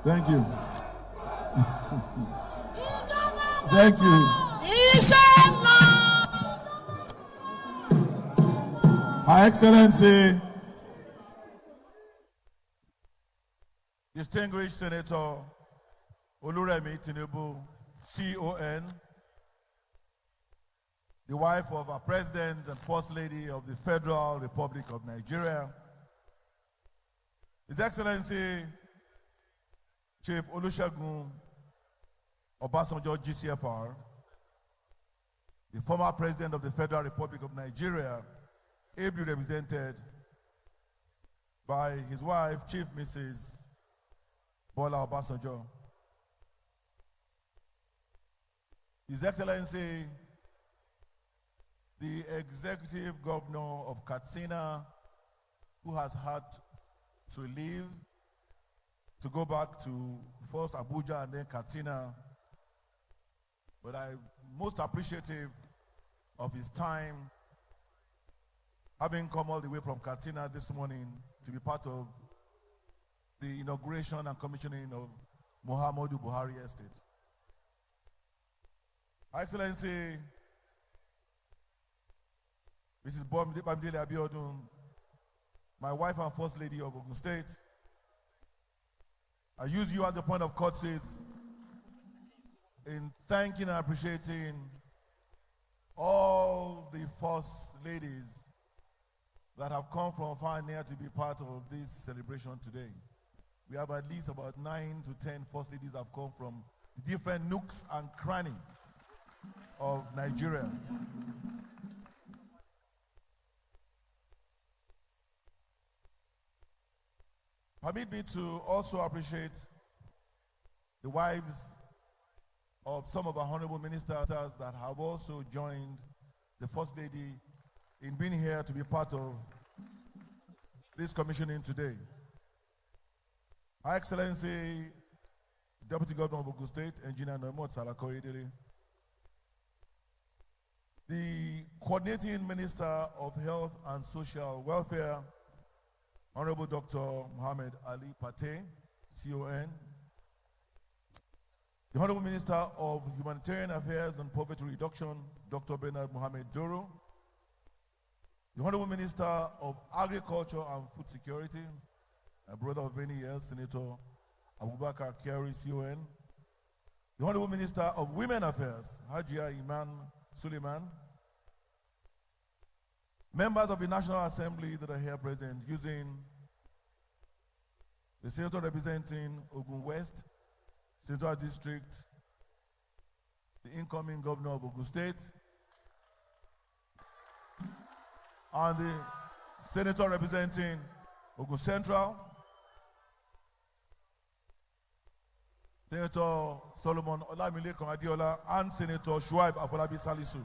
Thank you. Thank you. Her Excellency, distinguished Senator Oluremi Tinubu, CON, the wife of our President and First Lady of the Federal Republic of Nigeria, His Excellency Chief Olusegun Obasanjo GCFR, the former President of the Federal Republic of Nigeria, ably represented by his wife, Chief Mrs. Bola Obasanjo. His Excellency, the Executive Governor of Katsina, who has had to leave to go back to first Abuja and then Katsina. But I'm most appreciative of his time, having come all the way from Katsina this morning to be part of the inauguration and commissioning of Muhammadu Buhari Estate. Her Excellency, Mrs. Bamidele Abiodun, my wife and First Lady of Ogun State, I use you as a point of courtesy in thanking and appreciating all the First Ladies that have come from far and near to be part of this celebration today. We have at least about 9 to 10 First Ladies have come from the different nooks and crannies of Nigeria. Permit me to also appreciate the wives of some of our honorable ministers that have also joined the First Lady in being here to be part of this commissioning today. Her Excellency, Deputy Governor of Ogun State, Engineer Noemot Salako-Edele, the Coordinating Minister of Health and Social Welfare, Honorable Dr. Mohammed Ali Pate, CON, the Honorable Minister of Humanitarian Affairs and Poverty Reduction, Dr. Bernard Mohammed Doro, the Honorable Minister of Agriculture and Food Security, a brother of many years, Senator Abubakar Kyari, CON, the Honorable Minister of Women Affairs, Hajia Iman Suleiman, members of the National Assembly that are here present, using the Senator representing Ogun West, Central District, the incoming Governor of Ogun State, and the Senator representing Ogun Central, Senator Solomon Olamilekan Adiola, and Senator Shuaib Afolabi Salisu.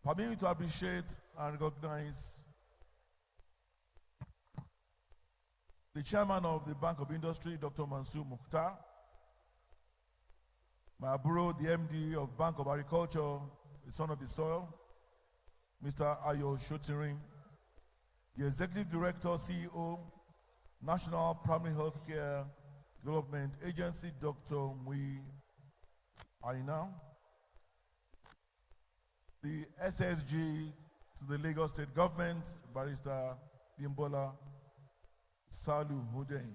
Permit me to appreciate and recognize the Chairman of the Bank of Industry, Dr. Mansour Mukhtar, my bro, the MD of Bank of Agriculture, the son of the soil, Mr. Ayo Shotirin, the Executive Director, CEO, National Primary Healthcare Development Agency, Dr. Mui Aina, the SSG to the Lagos State Government, Barrister Bimbola Salu Hudein.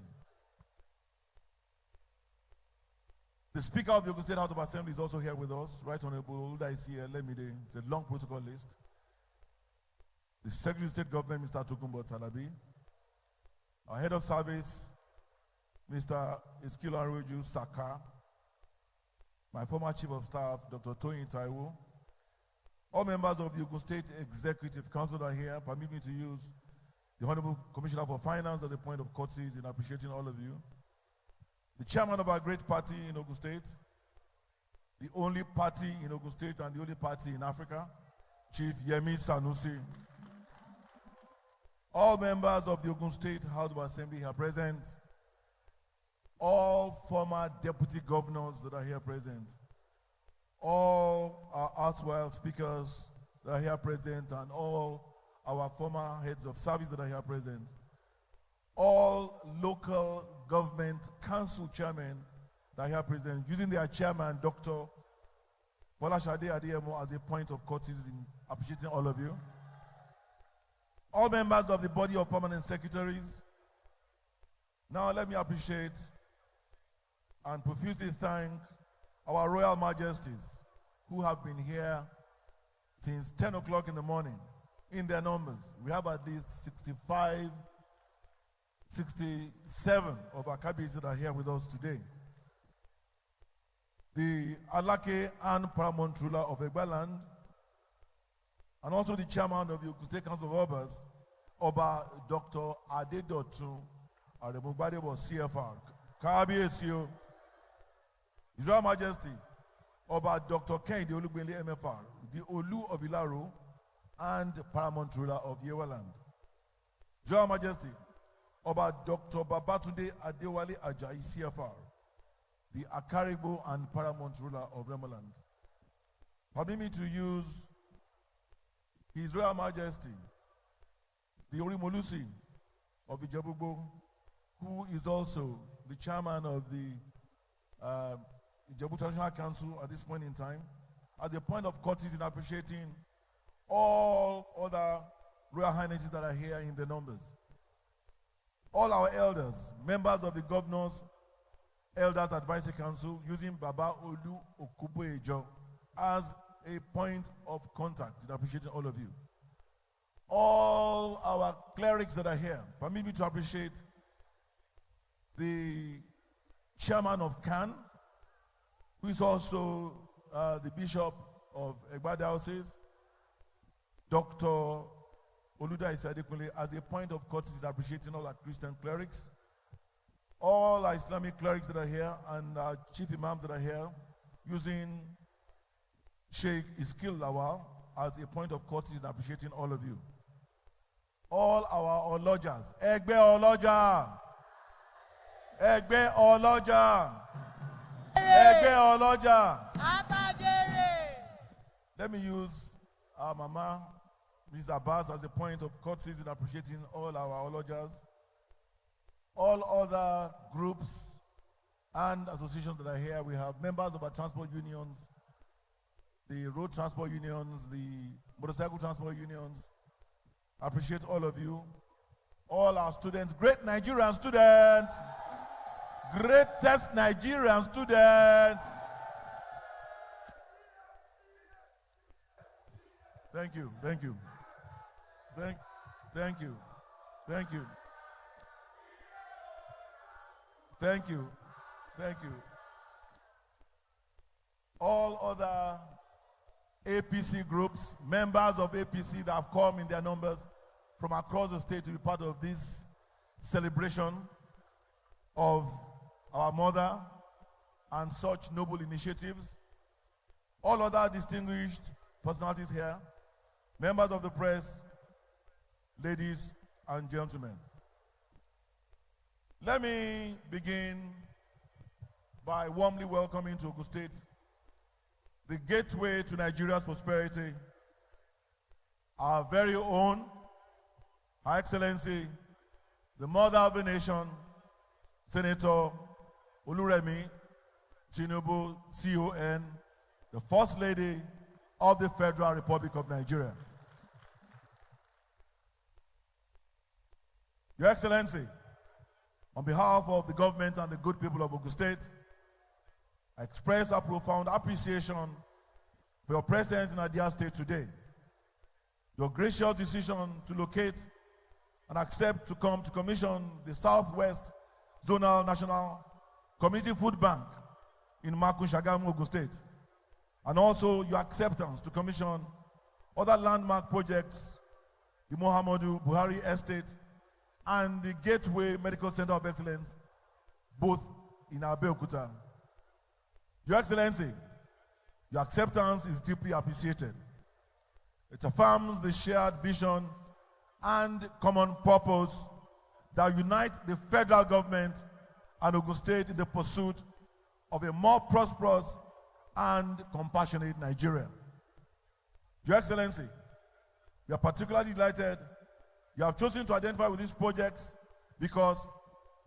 The Speaker of the Ogun State House of Assembly is also here with us, Right Honorable Udaisi Lemide. It's a long protocol list. The Secretary of State Government, Mr. Tokunbo Talabi. Our Head of Service, Mr. Iskilo Aroju Saka. My former Chief of Staff, Dr. Toyin Taiwo. All members of the Ogun State Executive Council are here. Permit me to use the Honorable Commissioner for Finance as a point of courtesy in appreciating all of you. The chairman of our great party in Ogun State, the only party in Ogun State and the only party in Africa, Chief Yemi Sanusi. All members of the Ogun State House of Assembly are present. All former deputy governors that are here present. All our erstwhile speakers that are here present, and all our former heads of service that are here present, all local government council chairmen that are here present, using their chairman, Dr. Folashade Adeyemo, as a point of courtesy in appreciating all of you. All members of the body of permanent secretaries. Now let me appreciate and profusely thank our Royal Majesties who have been here since 10 o'clock in the morning in their numbers. We have at least 67 of our cabinets that are here with us today. The Alake and Paramount ruler of Egbaland, and also the chairman of the Ogun State Council of Obas, Oba Dr. Adedotun Aremugbadebo CFR, Kabiyesi, His Royal Majesty, Oba Dr. Kehinde Olugbele MFR, the Olu of Ilaro, and Paramount ruler of Yewaland. His Royal Majesty, Oba Dr. Babatunde Adewale Ajayi CFR, the Akarigbo and Paramount ruler of Remoland. Permit me to use His Royal Majesty, the Orimolusi of Ijebu-Igbo, who is also the chairman of the Ijebu Traditional Council at this point in time, as a point of courtesy in appreciating all other Royal Highnesses that are here in the numbers. All our elders, members of the Governors Elders Advisory Council, using Baba Olu Okubo-Ejo as a point of contact in appreciating all of you. All our clerics that are here, permit me to appreciate the chairman of CAN, who is also the Bishop of Egba Diocese, Dr. Oluda Isadekunle, as a point of courtesy in appreciating all our Christian clerics, all our Islamic clerics that are here, and our chief imams that are here, using Sheikh Iskil Lawal as a point of courtesy in appreciating all of you. All our Olojas, Egbe Oloja, Egbe Oloja, Egbe Oloja. Let me use our Mama, Ms. Abbas, as a point of courtesy in appreciating all our Olojas, all other groups and associations that are here. We have members of our transport unions, the road transport unions, the motorcycle transport unions. I appreciate all of you. All our students, great Nigerian students, greatest Nigerian students. Thank you, thank you. Thank you, thank you. Thank you, thank you. All other APC groups, members of APC that have come in their numbers from across the state to be part of this celebration of our mother and such noble initiatives. All other distinguished personalities here, members of the press, ladies and gentlemen. Let me begin by warmly welcoming to Ogun State, the gateway to Nigeria's prosperity, our very own, Her Excellency, the mother of the nation, Senator Oluremi Tinubu, CON, the First Lady of the Federal Republic of Nigeria. Your Excellency, on behalf of the government and the good people of Ogun State, I express our profound appreciation for your presence in our dear state today. Your gracious decision to locate and accept to come to commission the Southwest Zonal National Community Food Bank in Makun, Shagamu, Ogun State, and also your acceptance to commission other landmark projects, the Muhammadu Buhari Estate and the Gateway Medical Center of Excellence, both in Abeokuta. Your Excellency, your acceptance is deeply appreciated. It affirms the shared vision and common purpose that unite the federal government and Ogun State in the pursuit of a more prosperous and compassionate Nigeria. Your Excellency, We are particularly delighted you have chosen to identify with these projects because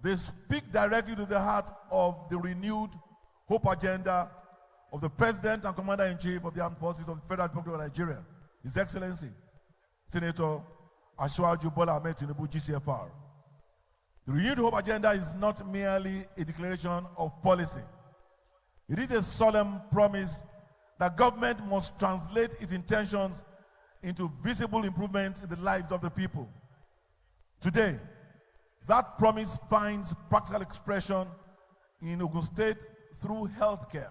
they speak directly to the heart of the renewed hope agenda of the President and Commander-in-Chief of the Armed Forces of the Federal Republic of Nigeria, His Excellency, Senator Asiwaju Bola Ahmed Tinubu, GCFR. The renewed hope agenda is not merely a declaration of policy. It is a solemn promise that government must translate its intentions into visible improvements in the lives of the people. Today, that promise finds practical expression in Ogun State through healthcare,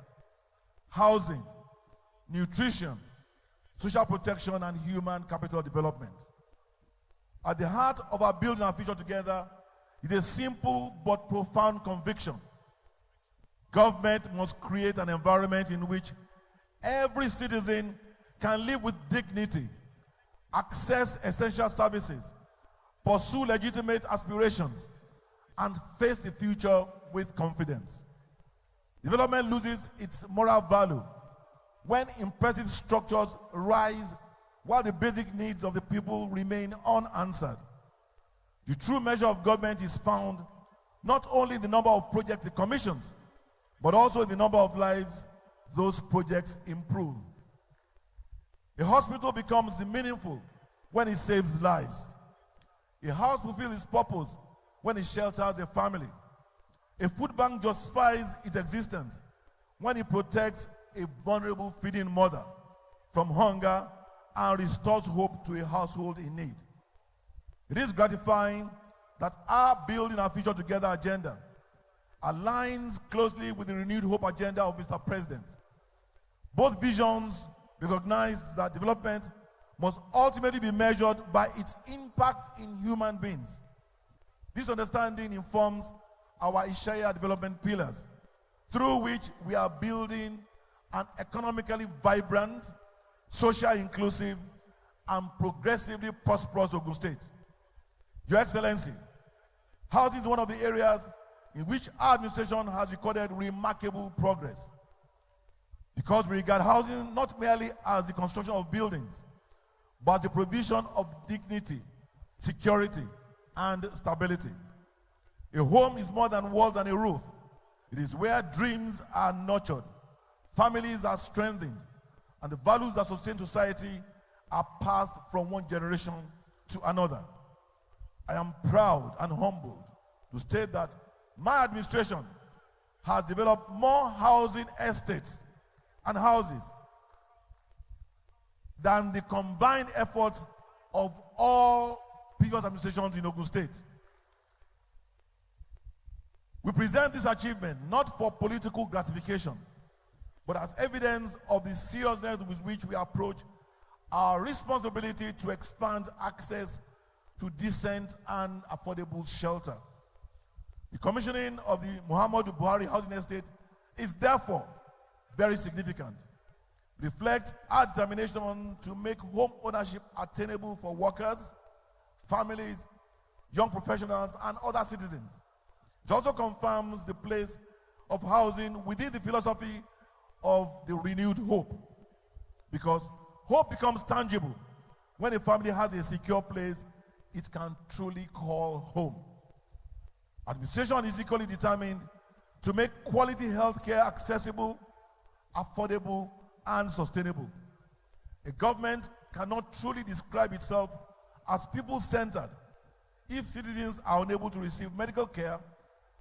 housing, nutrition, social protection, and human capital development. At the heart of our building our future together is a simple but profound conviction. Government must create an environment in which every citizen can live with dignity, access essential services, pursue legitimate aspirations, and face the future with confidence. Development loses its moral value when impressive structures rise while the basic needs of the people remain unanswered. The true measure of government is found not only in the number of projects it commissions, but also in the number of lives those projects improve. A hospital becomes meaningful when it saves lives. A house fulfills its purpose when it shelters a family. A food bank justifies its existence when it protects a vulnerable feeding mother from hunger and restores hope to a household in need. It is gratifying that our Building Our Future Together agenda aligns closely with the renewed hope agenda of Mr. President. Both visions recognize that development must ultimately be measured by its impact in human beings. This understanding informs our Ishaya development pillars, through which we are building an economically vibrant, socially inclusive, and progressively prosperous Ogun State. Your Excellency, housing is one of the areas in which our administration has recorded remarkable progress, because we regard housing not merely as the construction of buildings, but as the provision of dignity, security, and stability. A home is more than walls and a roof. It is where dreams are nurtured, families are strengthened, and the values that sustain society are passed from one generation to another. I am proud and humbled to state that my administration has developed more housing estates and houses than the combined efforts of all previous administrations in Ogun State. We present this achievement not for political gratification, but as evidence of the seriousness with which we approach our responsibility to expand access to decent and affordable shelter. The commissioning of the Muhammadu Buhari housing estate is therefore very significant. It reflects our determination to make home ownership attainable for workers, families, young professionals, and other citizens. It also confirms the place of housing within the philosophy of the renewed hope, because hope becomes tangible when a family has a secure place it can truly call home. Administration is equally determined to make quality healthcare accessible, affordable, and sustainable. A government cannot truly describe itself as people-centered if citizens are unable to receive medical care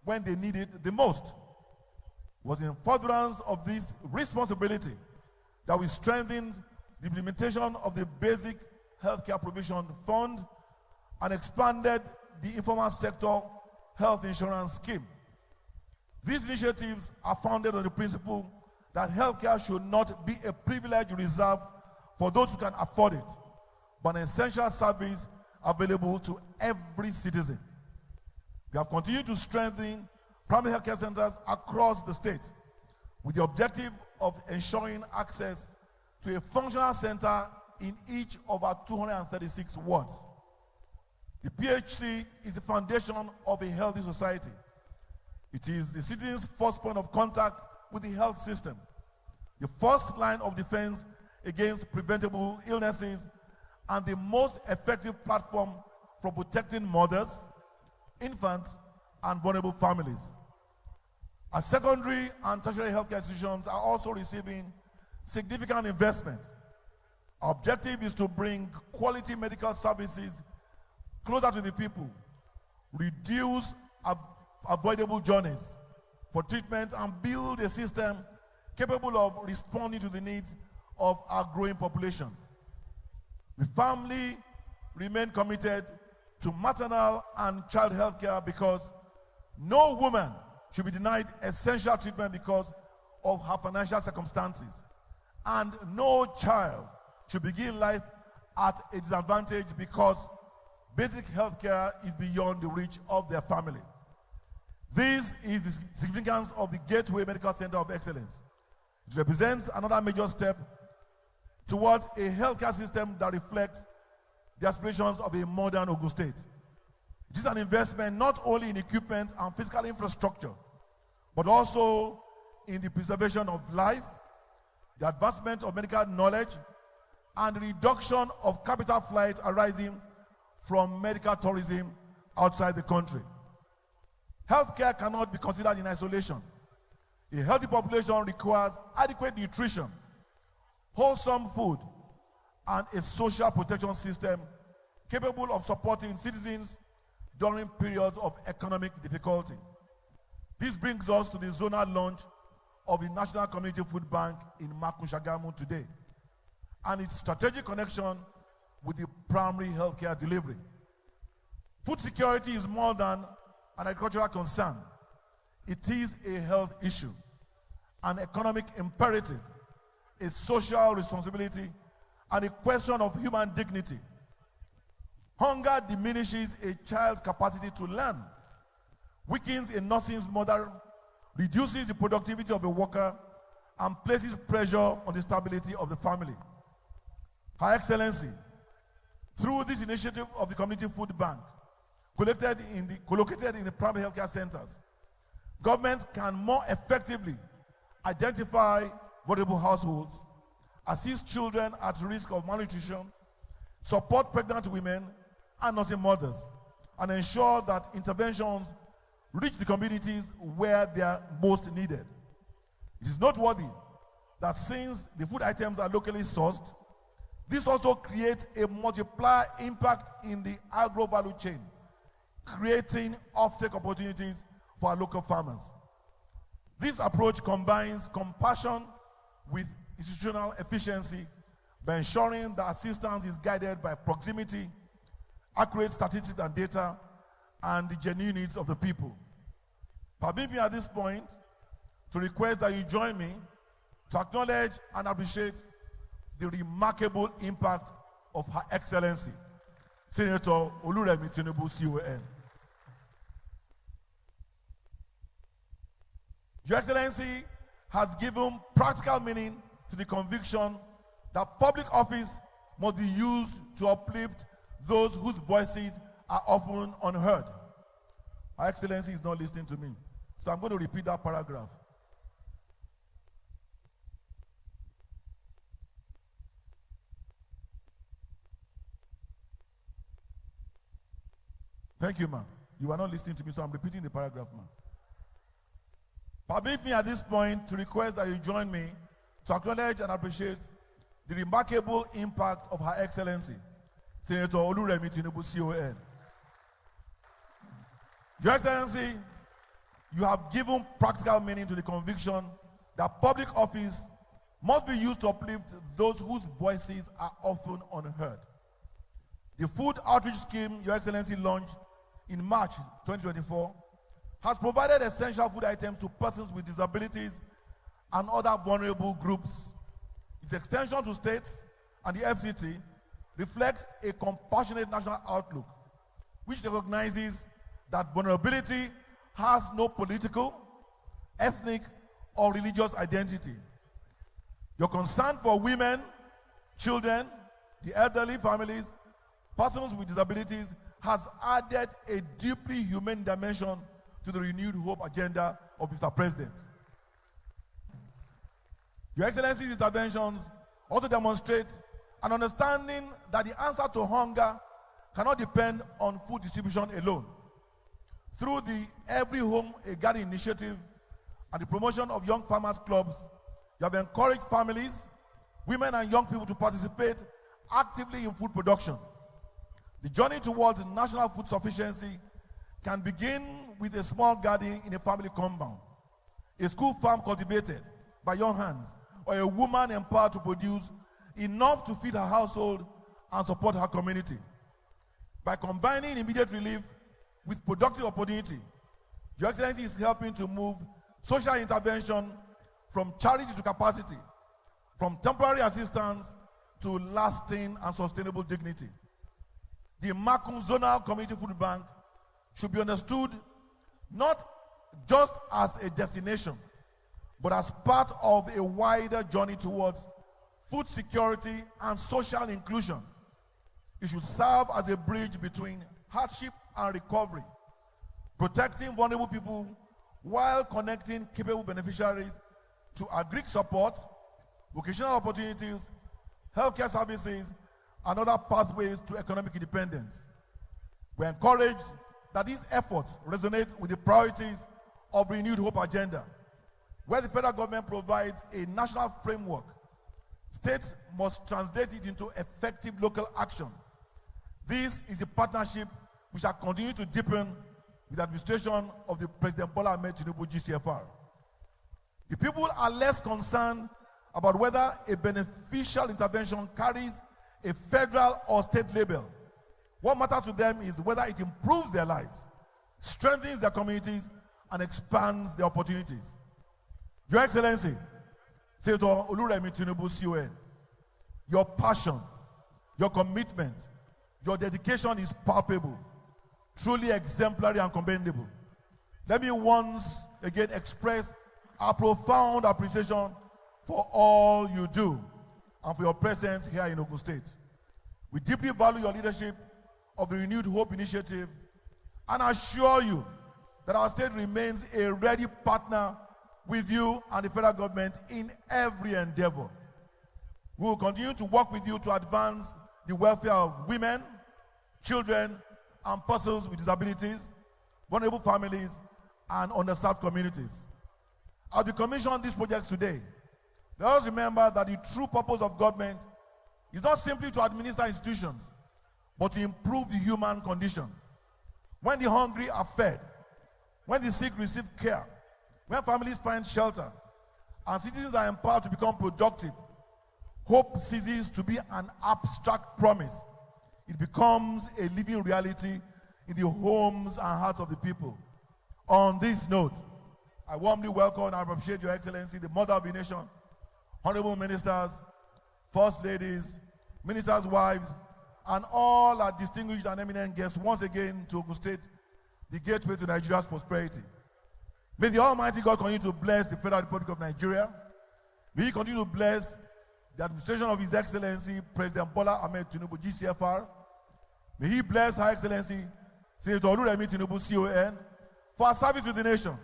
when they need it the most. It was in furtherance of this responsibility that we strengthened the implementation of the Basic Healthcare Provision Fund and expanded the informal sector health insurance scheme. These initiatives are founded on the principle that healthcare should not be a privilege reserved for those who can afford it, but an essential service available to every citizen. We have continued to strengthen primary healthcare centers across the state with the objective of ensuring access to a functional center in each of our 236 wards. The PHC is the foundation of a healthy society. It is the citizen's first point of contact with the health system, the first line of defense against preventable illnesses, and the most effective platform for protecting mothers, infants, and vulnerable families. Our secondary and tertiary healthcare institutions are also receiving significant investment. Our objective is to bring quality medical services closer to the people, reduce avoidable journeys for treatment, and build a system capable of responding to the needs of our growing population. We firmly remain committed to maternal and child health care because no woman should be denied essential treatment because of her financial circumstances, and no child should begin life at a disadvantage because basic health care is beyond the reach of their family. This is the significance of the Gateway Medical Center of Excellence. It represents another major step towards a healthcare system that reflects the aspirations of a modern Ogun State. It is an investment not only in equipment and physical infrastructure, but also in the preservation of life, the advancement of medical knowledge, and the reduction of capital flight arising from medical tourism outside the country. Healthcare cannot be considered in isolation. A healthy population requires adequate nutrition, wholesome food, and a social protection system capable of supporting citizens during periods of economic difficulty. This brings us to the zonal launch of the National Community Food Bank in Makun, Shagamu today, and its strategic connection with the primary healthcare delivery. Food security is more than an agricultural concern. It is a health issue, an economic imperative, a social responsibility, and a question of human dignity. Hunger diminishes a child's capacity to learn, weakens a nursing's mother, reduces the productivity of a worker, and places pressure on the stability of the family. Her Excellency, through this initiative of the Community Food Bank, collocated in the primary healthcare centers, government can more effectively identify vulnerable households, assist children at risk of malnutrition, support pregnant women and nursing mothers, and ensure that interventions reach the communities where they are most needed. It is noteworthy that since the food items are locally sourced, this also creates a multiplier impact in the agro-value chain, creating offtake opportunities for our local farmers. This approach combines compassion with institutional efficiency by ensuring that assistance is guided by proximity, accurate statistics and data, and the genuine needs of the people. Permit me at this point to request that you join me to acknowledge and appreciate the remarkable impact of Her Excellency, Senator Oluremi Tinubu, CON. Your Excellency has given practical meaning to the conviction that public office must be used to uplift those whose voices are often unheard. Her Excellency is not listening to me, so I'm going to repeat that paragraph. Thank you, ma'am. You are not listening to me, so I'm repeating the paragraph, ma'am. Permit me at this point to request that you join me to acknowledge and appreciate the remarkable impact of Her Excellency, Senator Oluremi Tinubu, CON. Your Excellency, you have given practical meaning to the conviction that public office must be used to uplift those whose voices are often unheard. The food outreach scheme Your Excellency launched in March 2024 has provided essential food items to persons with disabilities and other vulnerable groups. Its extension to states and the FCT reflects a compassionate national outlook, which recognizes that vulnerability has no political, ethnic, or religious identity. Your concern for women, children, the elderly, families, persons with disabilities has added a deeply human dimension to the renewed hope agenda of Mr. President. Your Excellency's interventions also demonstrate and understanding that the answer to hunger cannot depend on food distribution alone. Through the Every Home a Garden initiative and the promotion of young farmers clubs, you have encouraged families, women and young people to participate actively in food production. The journey towards national food sufficiency can begin with a small garden in a family compound, a school farm cultivated by young hands, or a woman empowered to produce enough to feed her household and support her community. By combining immediate relief with productive opportunity, Your Excellency is helping to move social intervention from charity to capacity, from temporary assistance to lasting and sustainable dignity. The Makun Zonal Community Food Bank should be understood not just as a destination, but as part of a wider journey towards food security and social inclusion. It should serve as a bridge between hardship and recovery, protecting vulnerable people while connecting capable beneficiaries to agri support, vocational opportunities, healthcare services, and other pathways to economic independence. We encourage that these efforts resonate with the priorities of Renewed Hope Agenda, where the federal government provides a national framework. States must translate it into effective local action. This is a partnership we shall continue to deepen with the administration of the President Bola Ahmed Tinubu GCFR. The people are less concerned about whether a beneficial intervention carries a federal or state label. What matters to them is whether it improves their lives, strengthens their communities, and expands their opportunities. Your Excellency, Senator Oluremi Tinubu CON, your passion, your commitment, your dedication is palpable, truly exemplary and commendable. Let me once again express our profound appreciation for all you do and for your presence here in Ogun State. We deeply value your leadership of the Renewed Hope Initiative and assure you that our state remains a ready partner with you and the federal government in every endeavor. We will continue to work with you to advance the welfare of women, children, and persons with disabilities, vulnerable families, and underserved communities. As we commission these projects today, let us remember that the true purpose of government is not simply to administer institutions, but to improve the human condition. When the hungry are fed, when the sick receive care, when families find shelter, and citizens are empowered to become productive, hope ceases to be an abstract promise. It becomes a living reality in the homes and hearts of the people. On this note, I warmly welcome and appreciate Your Excellency, the Mother of the Nation, honorable ministers, first ladies, ministers' wives, and all our distinguished and eminent guests once again to Ogun State, the gateway to Nigeria's prosperity. May the Almighty God continue to bless the Federal Republic of Nigeria. May He continue to bless the administration of His Excellency, President Bola Ahmed Tinubu, GCFR. May He bless Her Excellency, Senator Oluremi Tinubu, CON, for our service to the nation.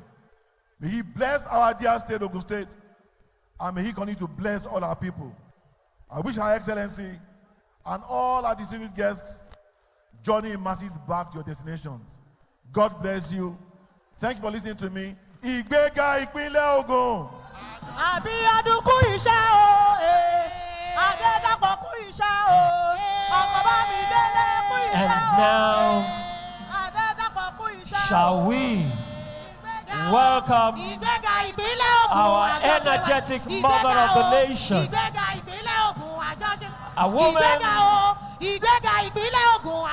May He bless our dear state, Ogun State, and may He continue to bless all our people. I wish Her Excellency and all our distinguished guests journey in masses back to your destinations. God bless you. Thank you for listening to me. Ìgbéga ìpínlẹ̀ Ògùn. Àbíyádùn kú iṣẹ́ o, Adédàpọ̀ kú iṣẹ́ o, Ọkọ̀bámidélé kú iṣẹ́ o. And now, Adédàpọ̀ kú iṣẹ́ o. shall we welcome our energetic mother of the nation, a woman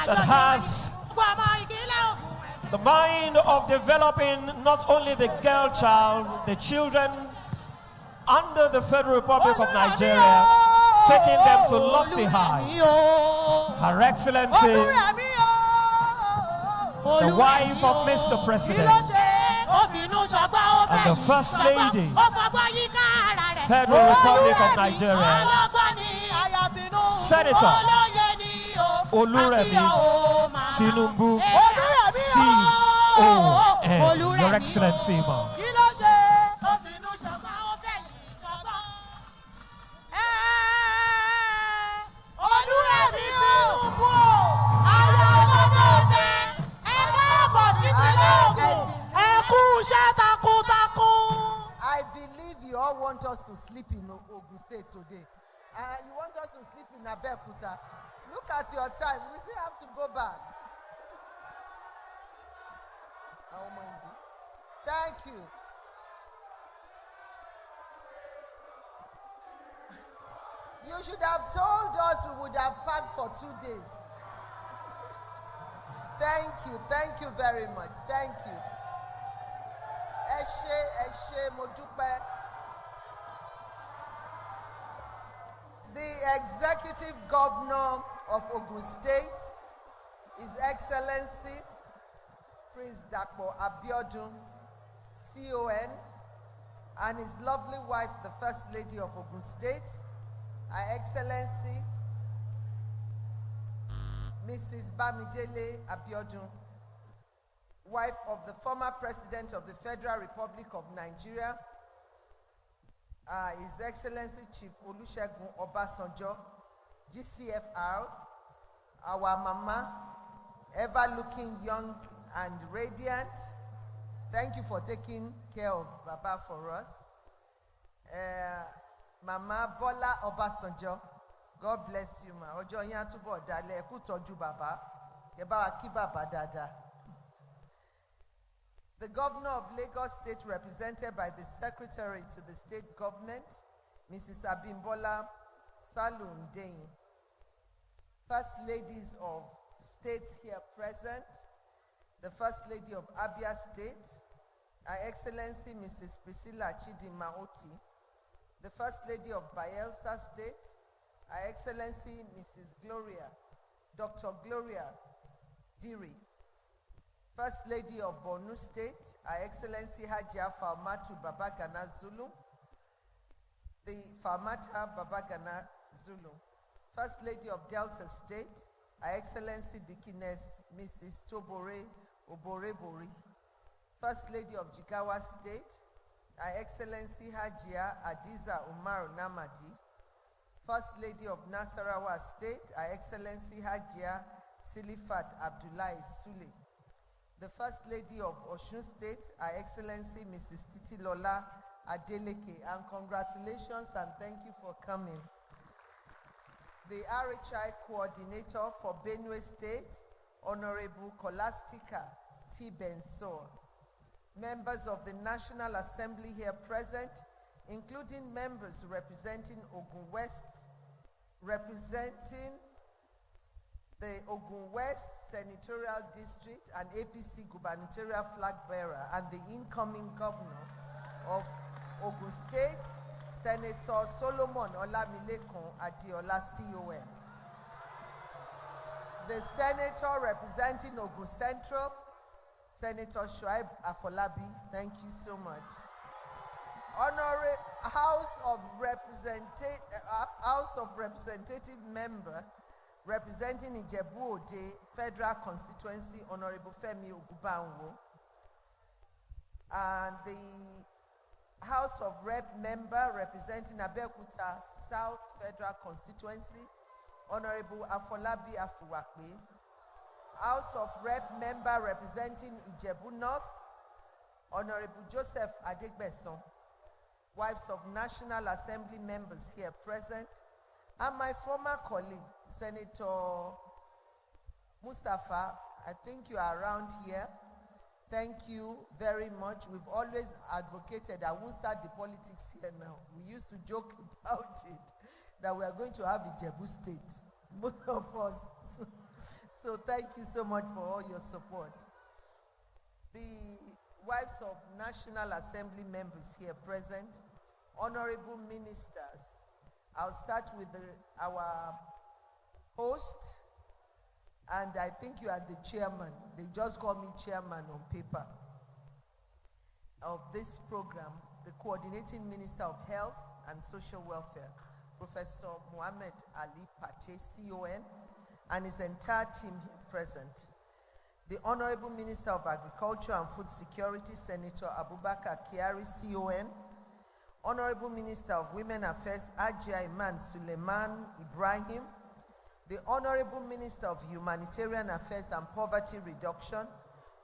that has the mind of developing not only the girl child, the children under the Federal Republic of Nigeria, taking them to lofty heights. Her Excellency, the wife of Mr. President, and the First Lady, Federal Republic of Nigeria, Senator Oluremi Tinubu, CON, Your Excellency, ma'am. us to sleep in Ogun State today. And you want us to sleep in Abeokuta. Look at your time. We still have to go back. Thank you. You should have told us, we would have packed for 2 days. Thank you very much. Thank you. Eshe Modupe. The Executive Governor of Ogun State, His Excellency Prince Dakpo Abiodun, CON, and his lovely wife, the First Lady of Ogun State, Her Excellency Mrs. Bamidele Abiodun, wife of the former President of the Federal Republic of Nigeria, His Excellency Chief Olusegun Obasanjo, GCFR, our mama, ever looking young and radiant. Thank you for taking care of Baba for us. Mama Bola Obasanjo, God bless you, ma. Ojo yin atubo dale ku toju Baba. Ke ba wa ki Baba dada. The Governor of Lagos State, represented by the Secretary to the State Government, Mrs. Abimbola Salundein. First Ladies of States here present, the First Lady of Abia State, Her Excellency Mrs. Priscilla Chidinma Oti, the First Lady of Bayelsa State, Her Excellency Mrs. Gloria, Dr. Gloria Diri, First Lady of Borno State, Her Excellency Hajia Falmatu Babagana Zulu, the Falmata Babagana Zulu, First Lady of Delta State, Her Excellency Dickiness Mrs. Tobore Oborevori, First Lady of Jigawa State, Her Excellency Hajia Adiza Umar Namadi, First Lady of Nasarawa State, Her Excellency Hajia Silifat Abdullahi Sule, the First Lady of Osun State, Her Excellency Mrs. Titilola Adeleke, and congratulations and thank you for coming. The RHI Coordinator for Benue State, Honorable Colastica T. Bensor. Members of the National Assembly here present, including members representing Ogun West, representing the Ogun West Senatorial District and APC gubernatorial flag bearer, and the incoming governor of Ogun State, Senator Solomon Olamilekun Adiola CON. The senator representing Ogun Central, Senator Shoaib Afolabi, thank you so much. Honorary House of Representative Member representing Ijebu Ode Federal Constituency, Honorable Femi Ogubanwo, and the House of Rep Member representing Abeokuta South Federal Constituency, Honorable Afolabi Afuwakpe, House of Rep Member representing Ijebu North, Honorable Joseph Adegbeson, wives of National Assembly members here present, and my former colleague, Senator Mustafa. I think you are around here. Thank you very much. We've always advocated, I won't start the politics here now. We used to joke about it, that we are going to have Ijebu State, both of us. So thank you so much for all your support. The wives of National Assembly members here present, honorable ministers. I'll start with our host, and I think you are the chairman. They just call me chairman on paper of this program, the coordinating Minister of Health and Social Welfare, Professor Mohammed Ali Pate, CON, and his entire team here present. The Honorable Minister of Agriculture and Food Security, Senator Abubakar Kyari, CON, Honorable Minister of Women Affairs, Ajia Iman Suleiman Ibrahim, the Honorable Minister of Humanitarian Affairs and Poverty Reduction,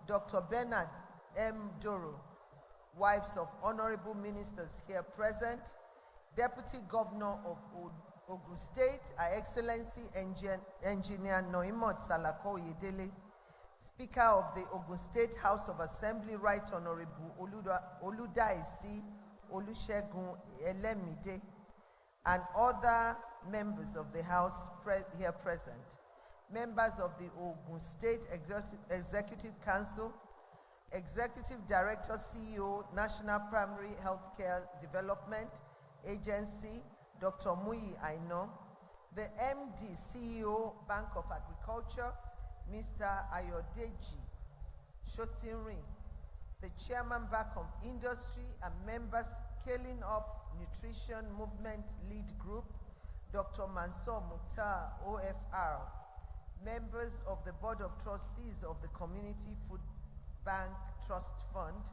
Dr. Bernard M. Doro, wives of Honorable Ministers here present, Deputy Governor of Ogun State, Her Excellency Engineer Noimot Salako Oyedele, Speaker of the Ogun State House of Assembly, Right Honorable Oludaisi Olusegun Elemide, and other members of the House here present, members of the Ogun State Executive Council, Executive Director, CEO, National Primary Healthcare Development Agency, Dr. Muyi Aino, the MD, CEO, Bank of Agriculture, Mr. Ayodeji Shotinrin, the Chairman, Bank of Industry, and members, Scaling Up Nutrition Movement Lead Group, Dr. Mansour Mukhtar, OFR, members of the Board of Trustees of the Community Food Bank Trust Fund,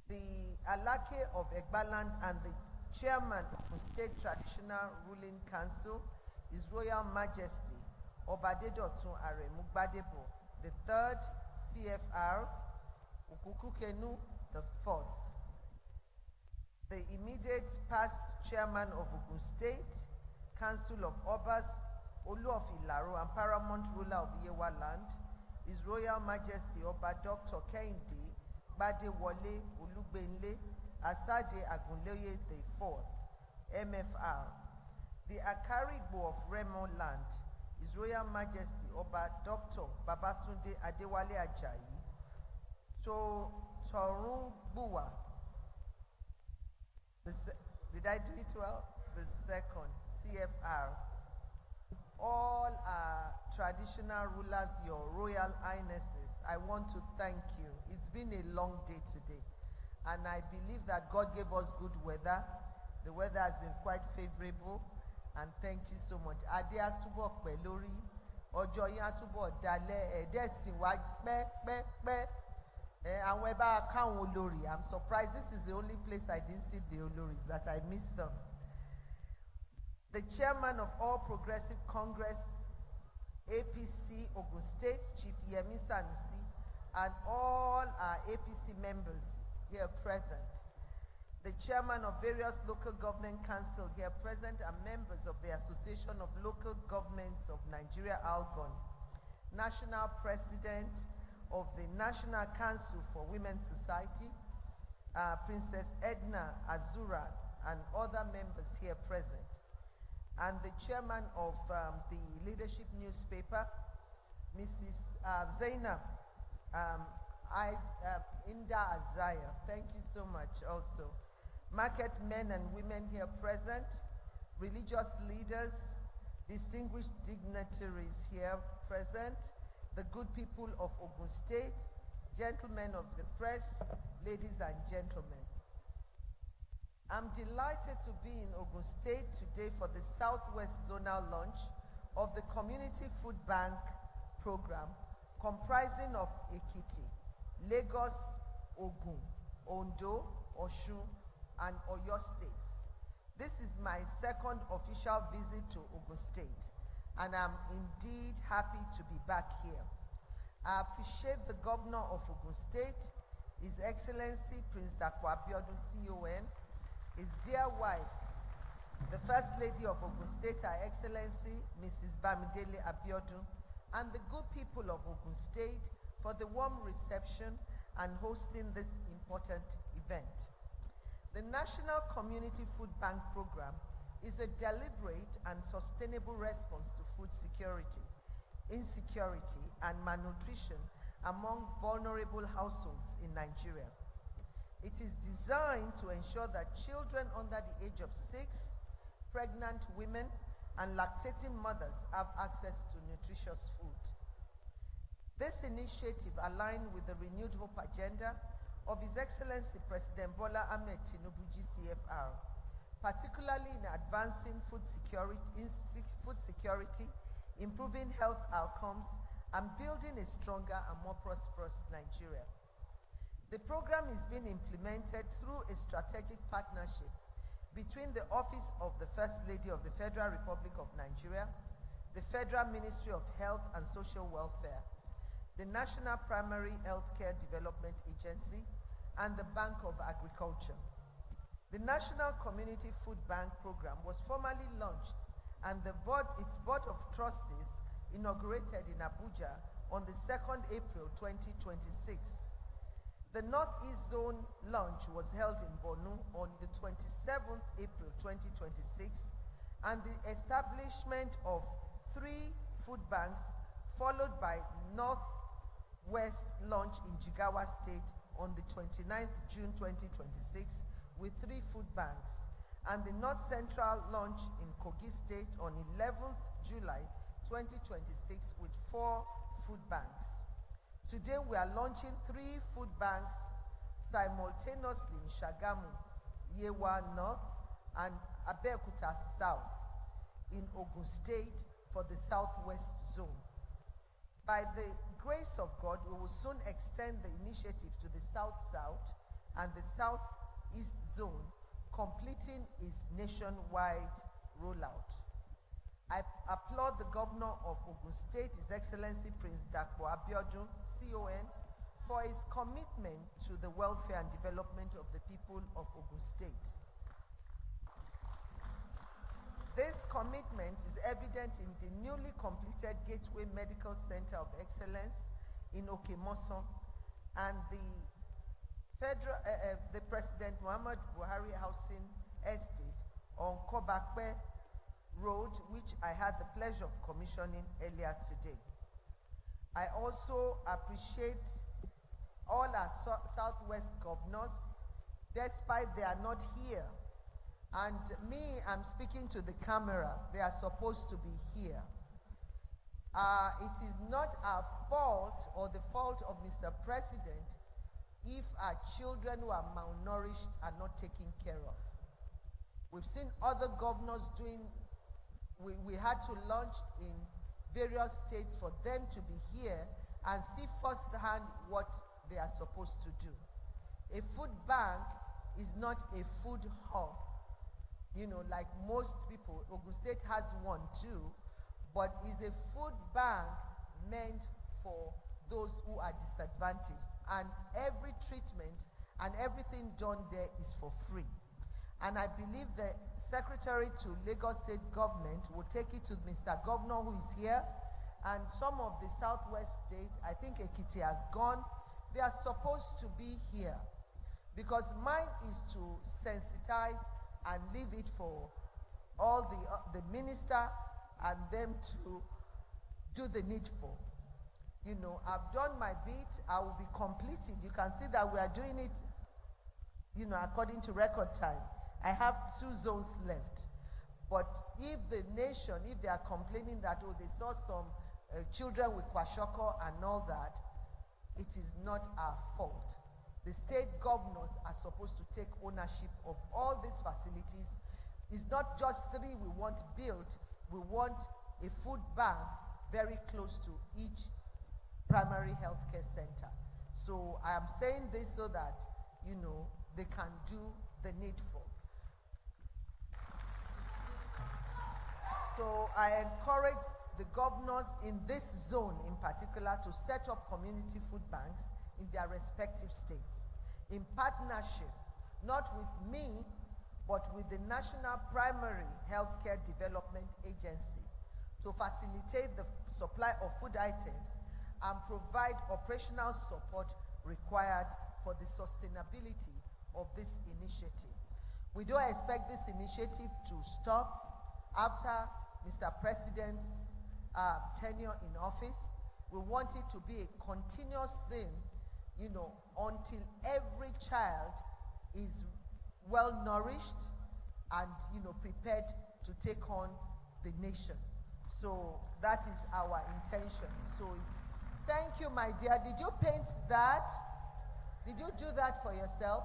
the Alake of Egbaland, and the Chairman of the State Traditional Ruling Council, His Royal Majesty Obadedotun Aremu Gbadebo, the third CFR, Ukukukenu, the fourth. The immediate past Chairman of Ogun State Council of Obas, Olu of Ilaro, and Paramount Ruler of Yewa Land, His Royal Majesty Oba Dr. Kehinde Gbadewole Olugbenle Asade Agunleye IV, MFR. The Akarigbo of Remo Land, His Royal Majesty Oba Dr. Babatunde Adewale Ajayi, Torungbuwa. Did I do it well? The second, CFR. All our traditional rulers, your Royal Highnesses, I want to thank you. It's been a long day today, and I believe that God gave us good weather. The weather has been quite favorable, and thank you so much. Ade atubo pelori, ojo yin atubo dale, edesin wa pe. I'm surprised this is the only place I didn't see the Oloris, that I missed them. The Chairman of All Progressive Congress, APC Ogun State, Chief Yemi Sanusi, and all our APC members here present. The Chairman of various local government councils here present, and members of the Association of Local Governments of Nigeria, ALGON, National President of the National Council for Women's Society, Princess Edna Azura, and other members here present, and the Chairman of the Leadership Newspaper, Mrs. Zainab Inda Azaya. Thank you so much also. Market men and women here present, religious leaders, distinguished dignitaries here present, the good people of Ogun State, gentlemen of the press, ladies and gentlemen. I'm delighted to be in Ogun State today for the Southwest Zonal launch of the Community Food Bank program, comprising of Ekiti, Lagos, Ogun, Ondo, Osun, and Oyo states. This is my second official visit to Ogun State, and I'm indeed happy to be back here. I appreciate the Governor of Ogun State, His Excellency Prince Dapo Abiodun CON, his dear wife, the First Lady of Ogun State, Her Excellency Mrs. Bamidele Abiodun, and the good people of Ogun State for the warm reception and hosting this important event. The National Community Food Bank Program is a deliberate and sustainable response to food security, insecurity, and malnutrition among vulnerable households in Nigeria. It is designed to ensure that children under the age of 6, pregnant women, and lactating mothers have access to nutritious food. This initiative aligns with the renewed hope agenda of His Excellency President Bola Ahmed Tinubu GCFR, particularly in advancing food security, improving health outcomes, and building a stronger and more prosperous Nigeria. The program is being implemented through a strategic partnership between the Office of the First Lady of the Federal Republic of Nigeria, the Federal Ministry of Health and Social Welfare, the National Primary Healthcare Development Agency, and the Bank of Agriculture. The National Community Food Bank Program was formally launched and its Board of Trustees inaugurated in Abuja on the 2nd April 2026. The Northeast Zone launch was held in Borno on the 27th April 2026, and the establishment of 3 food banks followed by Northwest launch in Jigawa State on the 29th June 2026 with 3 food banks, and the North Central launch in Kogi State on 11th July 2026 with 4 food banks. Today we are launching 3 food banks simultaneously in Shagamu, Yewa North, and Abeokuta South in Ogun State for the Southwest Zone. By the grace of God, we will soon extend the initiative to the South-South and the Southeast Zone, completing its nationwide rollout. I applaud the Governor of Ogun State, His Excellency Prince Dakpo Abiodun, CON, for his commitment to the welfare and development of the people of Ogun State. This commitment is evident in the newly completed Gateway Medical Center of Excellence in Okemoson and the President Muhammad Buhari Housing Estate on Kobakwe Road, which I had the pleasure of commissioning earlier today. I also appreciate all our Southwest governors, despite they are not here. And me, I'm speaking to the camera. They are supposed to be here. It is not our fault or the fault of Mr. President if our children who are malnourished are not taken care of. We've seen other governors doing, we had to launch in various states for them to be here and see firsthand what they are supposed to do. A food bank is not a food hub. You know, like most people, Ogun State has one too, but is a food bank meant for those who are disadvantaged. And every treatment and everything done there is for free. And I believe the Secretary to Lagos State Government will take it to Mr. Governor who is here, and some of the Southwest State, I think Ekiti has gone. They are supposed to be here because mine is to sensitize and leave it for all the minister and them to do the needful. You know, I've done my bit. I will be completing. You can see that we are doing it, you know, according to record time. I have 2 zones left. But if the nation, if they are complaining that, oh, they saw some children with kwashoko and all that, it is not our fault. The state governors are supposed to take ownership of all these facilities. It's not just 3 we want built. We want a food bank very close to each primary healthcare center. So I am saying this so that, you know, they can do the needful. So I encourage the governors in this zone in particular to set up community food banks in their respective states in partnership, not with me, but with the National Primary Healthcare Development Agency to facilitate the supply of food items and provide operational support required for the sustainability of this initiative. We don't expect this initiative to stop after Mr. President's tenure in office. We want it to be a continuous thing, you know, until every child is well nourished and, you know, prepared to take on the nation. So that is our intention. So thank you, my dear. Did you paint that? Did you do that for yourself?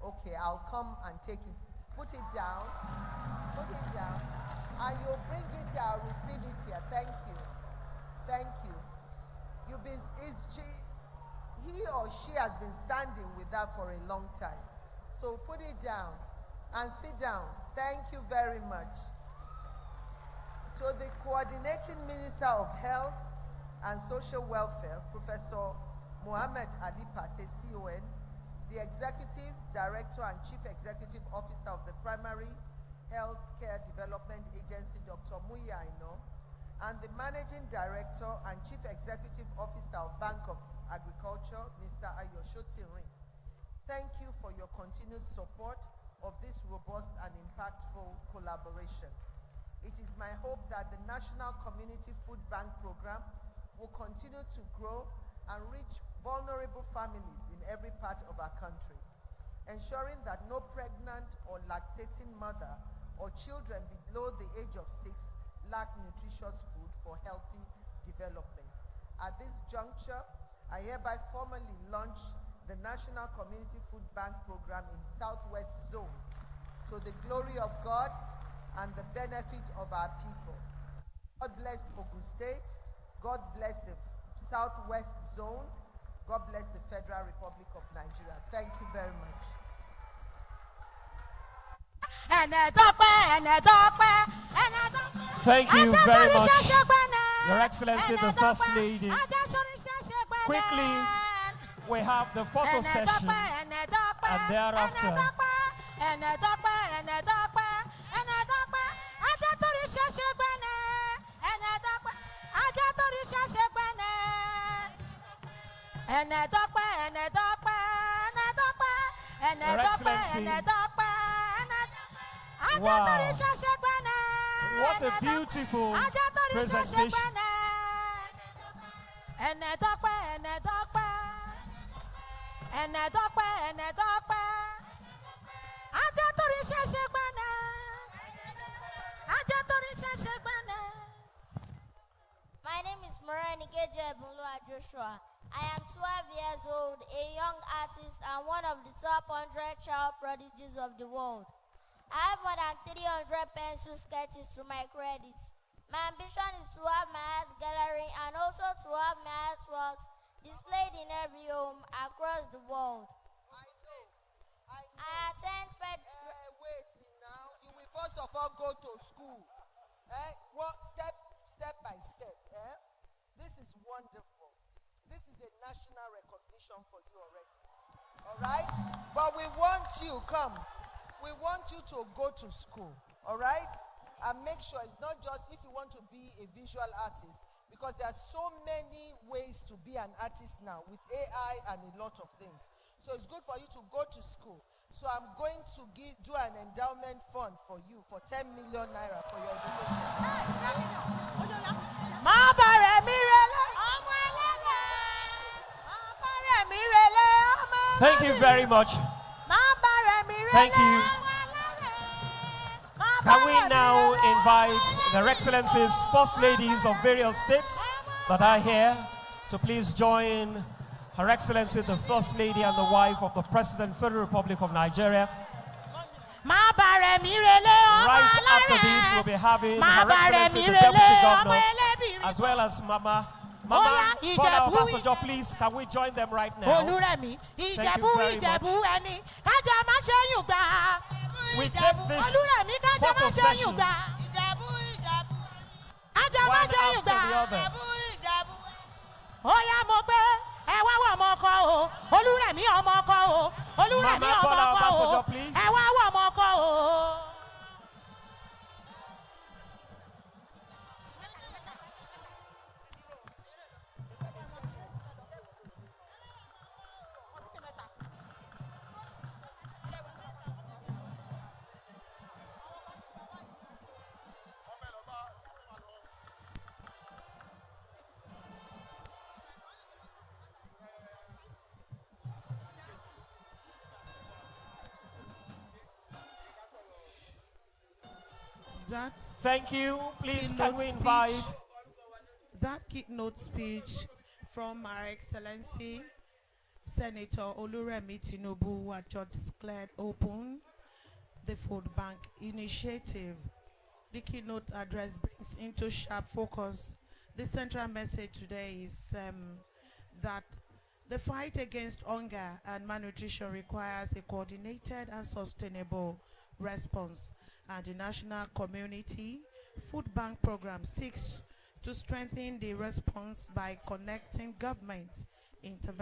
Okay, I'll come and take it. Put it down. Put it down. And you'll bring it here. I'll receive it here. Thank you. Thank you. You've been, he or she has been standing with that for a long time. So put it down and sit down. Thank you very much. So the Coordinating Minister of Health and Social Welfare, Professor Mohammed Ali Pate, CON, the Executive Director and Chief Executive Officer of the Primary Healthcare Development Agency, Dr. Muya Aino, and the Managing Director and Chief Executive Officer of Bank of Agriculture, Mr. Ayoshoti Ring. Thank you for your continued support of this robust and impactful collaboration. It is my hope that the National Community Food Bank Program will continue to grow and reach vulnerable families in every part of our country, ensuring that no pregnant or lactating mother or children below the age of 6 lack nutritious food for healthy development. At this juncture, I hereby formally launch the National Community Food Bank Program in Southwest Zone to the glory of God and the benefit of our people. God bless Ogun State. God bless the Southwest Zone. God bless the Federal Republic of Nigeria. Thank you very much. Thank you very much, Your Excellency, the First Lady. Quickly, we have the photo session, and thereafter, Your Excellency, wow, what a beautiful presentation. My name is Morenike Jebunlua Joshua. I am 12 years old, a young artist and one of the top 100 child prodigies of the world. I have more than 300 pencil sketches to my credits. My ambition is to have my art gallery and also to have my artworks displayed in every home across the world. I attend Fed. Wait now. You will first of all go to school. Step by step. This is wonderful. This is a national recognition for you already. All right? But we want you, we want you to go to school. All right? And make sure it's not just if you want to be a visual artist, because there are so many ways to be an artist now with AI and a lot of things. So it's good for you to go to school. So I'm going to do an endowment fund for you for 10 million naira for your education. Thank you very much. Thank you. Can we now invite Their Excellencies, First Ladies of various states that are here to please join Her Excellency, the First Lady and the wife of the President, Federal Republic of Nigeria. Right after this, we'll be having Her Excellency, the Deputy Governor, as well as Mama Bola Obasanjo. Please, can we join them right now? Oluremi, Thank you very much. We take this photo session one after the other. Mama Bola Obasanjo, please. Thank you. Please, can we invite that keynote speech from Our Excellency Senator Oluremi Tinubu, who had just declared open the Food Bank Initiative. The keynote address brings into sharp focus. The central message today is that the fight against hunger and malnutrition requires a coordinated and sustainable response, and the National Community Food Bank Program seeks to strengthen the response by connecting government intervention